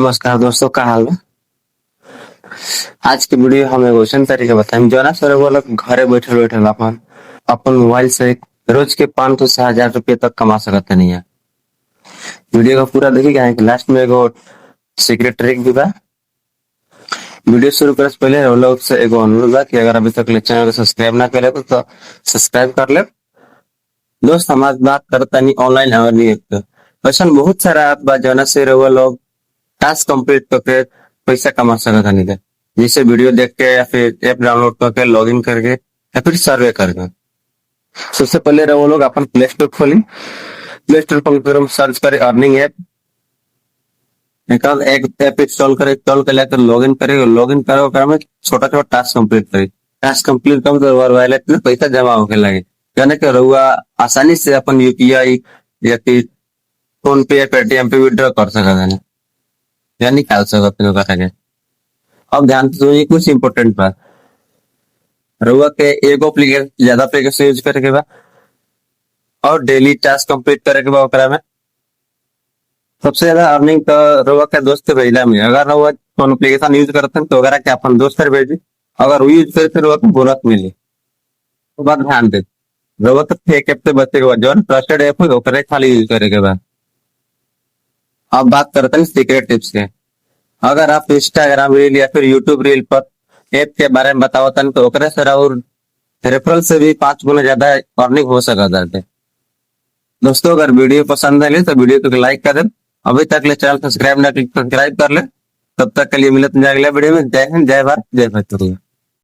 नमस्कार दोस्तों, का हाल बा। आज के वीडियो हम एगो अइसन तरीका बताएं जो ना सर वो लोग घरे बैठल बैठल अपन अपन मोबाइल से रोज के 500 से 1000 रुपये तक कमा सकत नहीं है। वीडियो का पूरा देखिएगा कि लास्ट में एगो सीक्रेट ट्रिक भी बा। वीडियो शुरू करे से पहले वो लोग से एगो अनुरोध बा कि अगर अभी तक चैनल को सब्सक्राइब ना करे तो सब्सक्राइब कर ले। दोस्त हमारे बात करता नहीं ऑनलाइन अर्निंग ऐसा बहुत सारा ऐप बा जौना से वो लोग टास्क कंप्लीट करके पैसा कमा सकत नहीं। जैसे वीडियो देख के या फिर ऐप डाउनलोड करके लॉगिन करके या फिर सर्वे करके। सबसे पहले वो लोग अपन प्ले स्टोर खोली, प्ले स्टोर पर सर्च करे अर्निंग ऐप, एक ऐप इंस्टॉल कर लेकर लॉगिन करे, लॉगिन करे ओकरा में छोटा छोटा टास्क कंप्लीट करे। टास्क कंप्लीट कम तो वॉलेट में पैसा जमा होके लगे यानी कि रहुआ आसानी से अपन यूपीआई या फिर फोन पे या पेटीएम पे विड्रॉ कर सकते हैं या निकाल सकते हैं। अब ध्यान से सुनिए कुछ इम्पोर्टेंट बात। रउआ के एगो एप्लीकेशन ज्यादा एप्लीकेशन यूज करे के बा और डेली टास्क कंप्लीट करे के बा ओकरा में। सबसे ज्यादा अर्निंग तो रउआ के दोस्त के भेजला में। अगर रउआ कौन एप्लीकेशन यूज करते हैं तो ओकरा के अपन दोस्त के भेजी, अगर वो यूज करे तो रउआ को बोनस मिली। तो बात ध्यान दे, रउआ तो फेक ऐप से बचे के बाद जो ट्रस्टेड ऐप है ओकरे खाली यूज करे के बाद। अब बात करते हैं सीक्रेट टिप्स के। अगर आप इंस्टाग्राम रील या फिर यूट्यूब रील पर ऐप के बारे में बतावतन तो ओकरे से और रेफरल से भी 5 गुना ज्यादा अर्निंग हो सकता है। दोस्तों अगर वीडियो पसंद आए तो वीडियो को लाइक कर दे। अभी तक ले चैनल सब्सक्राइब ना सब्सक्राइब कर ले। तब तक के लिए मिलते हैं अगले वीडियो में। जय हिंद, जय भारत, जय भोजपुरी।